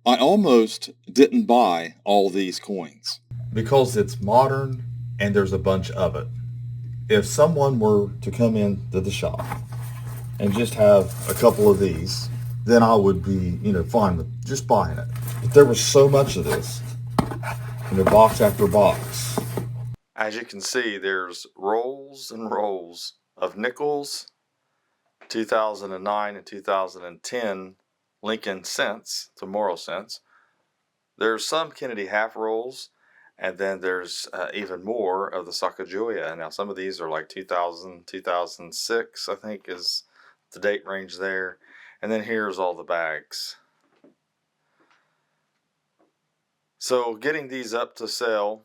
I almost didn't buy all these coins because it's modern and there's a bunch of it. If someone were to come into the shop and just have a couple of these, then I would be, fine with just buying it. But there was so much of this, box after box. As you can see, there's rolls and rolls of nickels, 2009 and 2010 Lincoln cents, tomorrow cents. There's some Kennedy half rolls, and then there's even more of the Sacagawea. Now, some of these are like 2000, 2006, I think is the date range there. And then here's all the bags. So getting these up to sell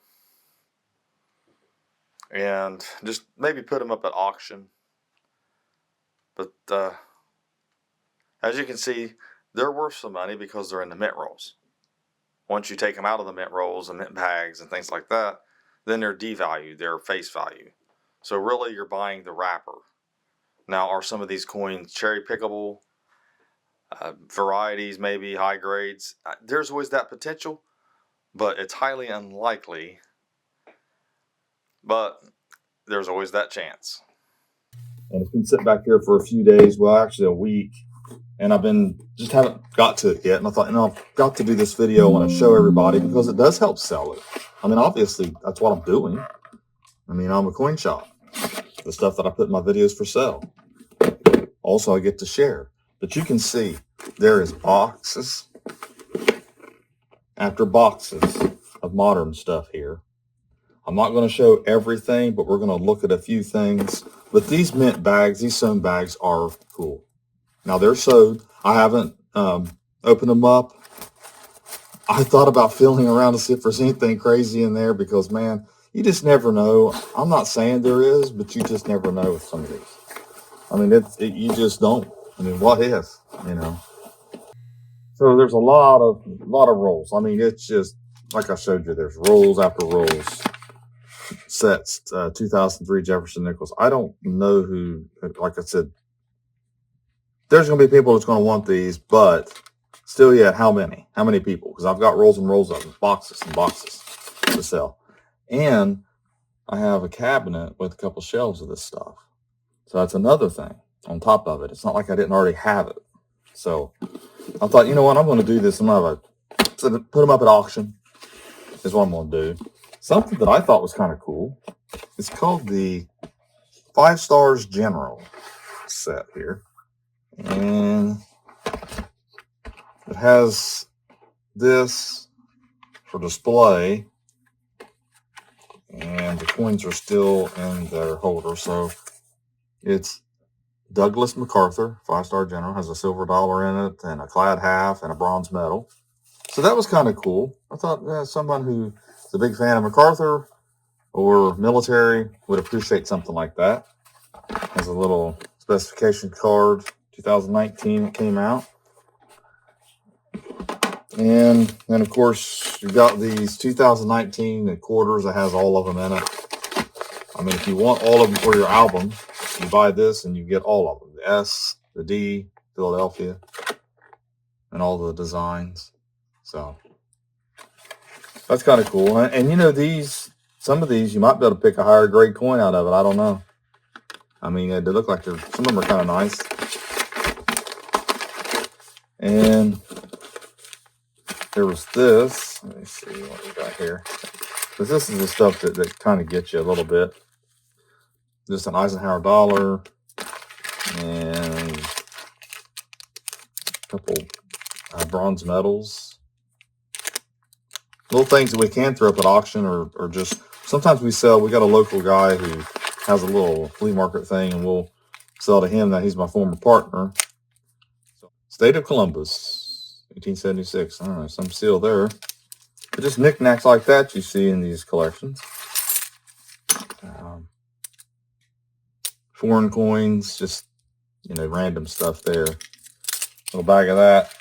and just maybe put them up at auction. But as you can see, they're worth some money because they're in the mint rolls. Once you take them out of the mint rolls and mint bags and things like that, then they're devalued, they're face value. So really you're buying the wrapper. Now, are some of these coins cherry pickable? Varieties, maybe high grades? There's always that potential, but it's highly unlikely. But there's always that chance. And it's been sitting back here for a few days, well, actually a week, and just haven't got to it yet. And I thought, I've got to do this video. I want to show everybody because it does help sell it. I mean, obviously, that's what I'm doing. I mean, I'm a coin shop. The stuff that I put in my videos for sale. Also, I get to share. But you can see there is boxes after boxes of modern stuff here. I'm not going to show everything, but we're going to look at a few things. But these mint bags, these sewn bags are cool. Now, they're sewed. I haven't opened them up. I thought about feeling around to see if there's anything crazy in there because, man, you just never know. I'm not saying there is, but you just never know with some of these. I mean, you just don't. I mean, what if, So there's a lot of rolls. I mean, it's just, like I showed you, there's rolls after rolls. Sets, 2003 Jefferson Nichols. I don't know who, like I said, there's going to be people that's going to want these, but still yet, how many? How many people? Because I've got rolls and rolls of them, boxes and boxes to sell. And I have a cabinet with a couple shelves of this stuff. So that's another thing on top of it. It's not like I didn't already have it. So I thought, you know what, I'm going to do this. I'm going to put them up at auction is what I'm going to do. Something that I thought was kind of cool. It's called the 5 Stars General set here. And it has this for display. And the coins are still in their holder. So it's Douglas MacArthur, 5-star general, has a silver dollar in it and a clad half and a bronze medal. So that was kind of cool. I thought someone who is a big fan of MacArthur or military would appreciate something like that. Has a little specification card, 2019 it came out. And then, of course, you've got these 2019 quarters that has all of them in it. I mean, if you want all of them for your album, you buy this and you get all of them. The S, the D, Philadelphia, and all the designs. So that's kind of cool. And some of these, you might be able to pick a higher grade coin out of it. I don't know. I mean, they look like some of them are kind of nice. And there was this. Let me see what we got here. Because this is the stuff that kind of gets you a little bit. Just an Eisenhower dollar and a couple bronze medals. Little things that we can throw up at auction or just sometimes we got a local guy who has a little flea market thing and we'll sell to him that he's my former partner. State of Columbus, 1876. I don't know, some seal there. But just knickknacks like that you see in these collections. Foreign coins, just, random stuff there. Little bag of that.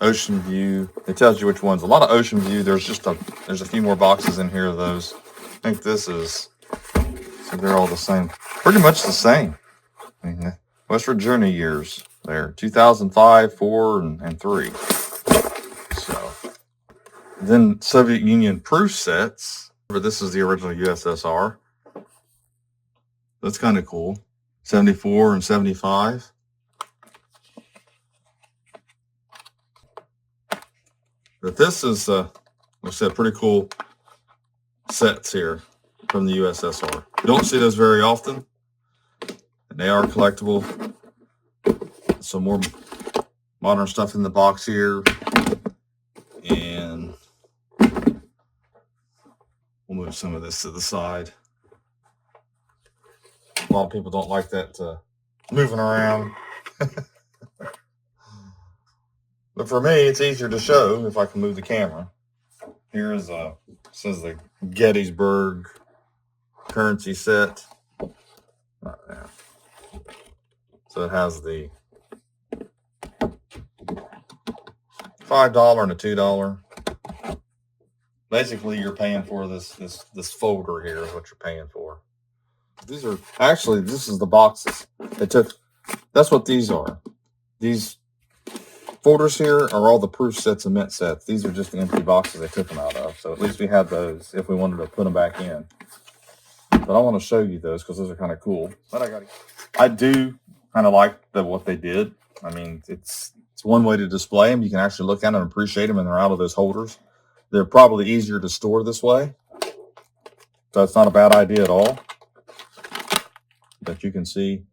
Ocean View. It tells you which ones. A lot of Ocean View. There's a few more boxes in here of those. I think so they're all the same. Pretty much the same. I mean, West Virginia years there. 2005, 4, and 3. Then Soviet Union proof sets. This is the original USSR. That's kind of cool. 74 and 75. But this is, like I said, pretty cool sets here from the USSR. You don't see those very often, and they are collectible. Some more modern stuff in the box here, and we'll move some of this to the side. A lot of people don't like that moving around. But for me, it's easier to show if I can move the camera. Here is says the Gettysburg currency set. So it has the $5 and a $2. Basically, you're paying for this folder here is what you're paying for. These are actually, this is the boxes they took. That's what these are. These folders here are all the proof sets and mint sets. These are just the empty boxes they took them out of. So at least we had those if we wanted to put them back in. But I want to show you those because those are kind of cool. But I do kind of like what they did. I mean, it's one way to display them. You can actually look at them and appreciate them, and they're out of those holders. They're probably easier to store this way. So it's not a bad idea at all. But you can see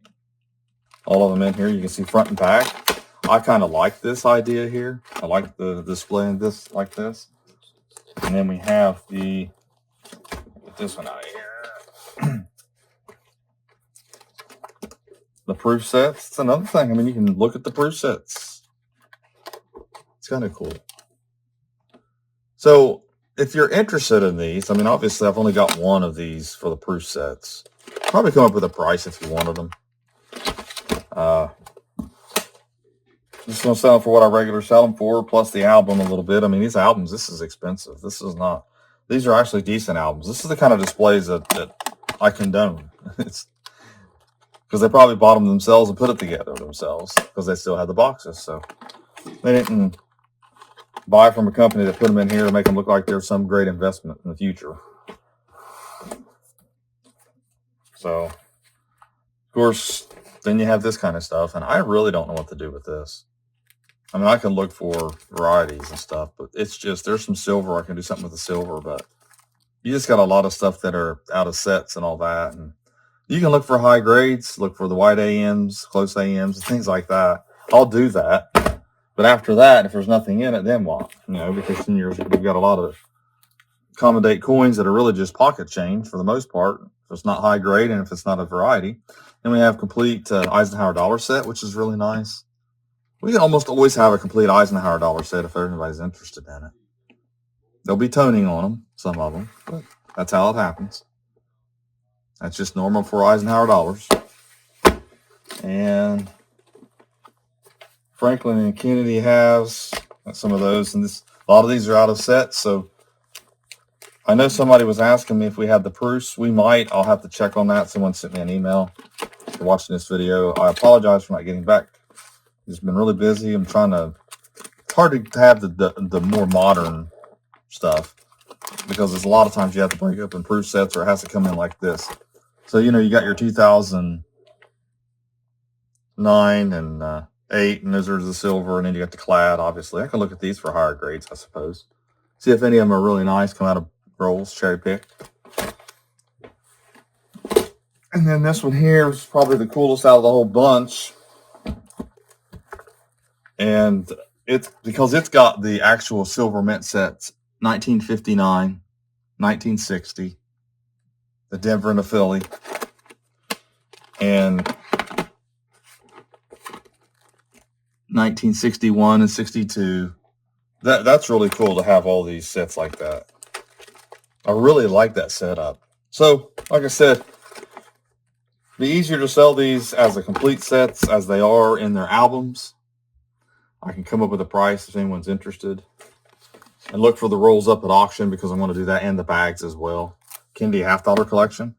all of them in here. You can see front and back. I kind of like this idea here. I like the displaying this like this. And then we have put this one out here. The proof sets. It's another thing. I mean, you can look at the proof sets. It's kind of cool. So if you're interested in these, I mean, obviously I've only got one of these for the proof sets. Probably come up with a price if you wanted them. Just going to sell them for what I regularly sell them for, plus the album a little bit. I mean, these albums, this is expensive. This is not, these are actually decent albums. This is the kind of displays that I condone. It's because they probably bought them themselves and put it together themselves because they still had the boxes. So they didn't buy from a company that put them in here to make them look like they're some great investment in the future. So, of course, then you have this kind of stuff, and I really don't know what to do with this. I mean, I can look for varieties and stuff, but it's just, there's some silver. I can do something with the silver, but you just got a lot of stuff that are out of sets and all that. And you can look for high grades, look for the white AMs, close AMs, and things like that. I'll do that. But after that, if there's nothing in it, then what? You know, because then we've got a lot of accommodate coins that are really just pocket change for the most part. If it's not high grade and if it's not a variety. Then we have complete Eisenhower dollar set, which is really nice. We can almost always have a complete Eisenhower dollar set if anybody's interested in it. There'll be toning on them, some of them, but that's how it happens. That's just normal for Eisenhower dollars. And Franklin and Kennedy has some of those, and a lot of these are out of sets. So I know somebody was asking me if we had the proofs. We might. I'll have to check on that. Someone sent me an email for watching this video. I apologize for not getting back. It's been really busy. It's hard to have the more modern stuff because there's a lot of times you have to break up in proof sets or it has to come in like this. So, you know, you got your 2009 and 8, and those are the silver, and then you got the clad, obviously. I can look at these for higher grades, I suppose. See if any of them are really nice, come out of rolls, cherry picked. And then this one here is probably the coolest out of the whole bunch. And it's because it's got the actual silver mint sets, 1959, 1960, the Denver and the Philly, and 1961 and 62. That's really cool to have all these sets like that. I really like that setup. So, like I said, be easier to sell these as a complete sets as they are in their albums. I can come up with a price if anyone's interested. And look for the rolls up at auction because I want to do that and the bags as well. Kennedy $half collection.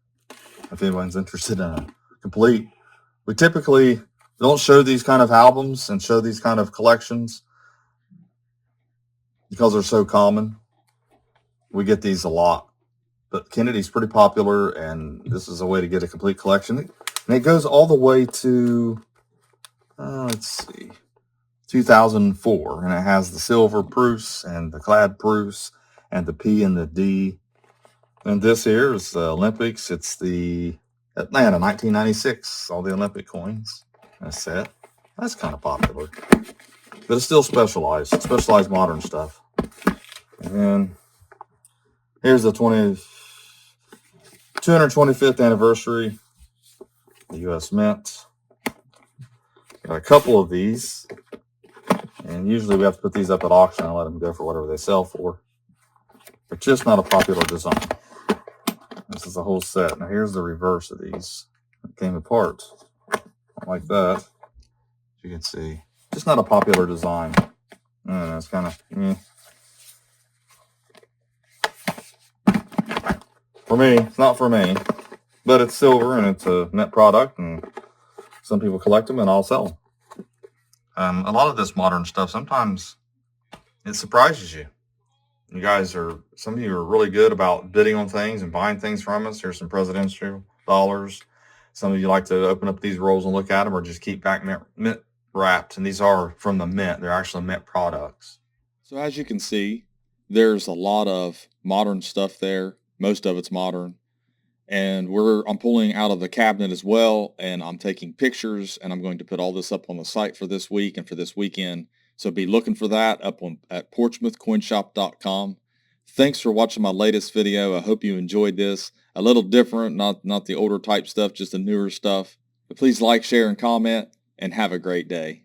If anyone's interested in a complete. We typically don't show these kind of albums and show these kind of collections because they're so common. we get these a lot. But Kennedy's pretty popular, and this is a way to get a complete collection. And it goes all the way to, let's see, 2004. And it has the silver proofs and the clad proofs and the P and the D. And this here is the Olympics. It's the Atlanta 1996, all the Olympic coins in a set. That's kind of popular. But it's still specialized modern stuff. And here's the 225th anniversary, the U.S. Mint. Got a couple of these, and usually we have to put these up at auction and let them go for whatever they sell for. They're just not a popular design. This is a whole set. Now here's the reverse of these. It came apart like that. As you can see, just not a popular design. It's kind of for me. It's not for me, but it's silver and it's a mint product, and some people collect them, and I'll sell them. A lot of this modern stuff, sometimes it surprises you. Some of you are really good about bidding on things and buying things from us. Here's some presidential dollars. Some of you like to open up these rolls and look at them, or just keep back mint wrapped. And these are from the mint. They're actually mint products. So as you can see, there's a lot of modern stuff there. Most of it's modern. And I'm pulling out of the cabinet as well, and I'm taking pictures, and I'm going to put all this up on the site for this week and for this weekend. So be looking for that up at PortsmouthCoinShop.com. Thanks for watching my latest video. I hope you enjoyed this. A little different, not the older type stuff, just the newer stuff. But please like, share, and comment, and have a great day.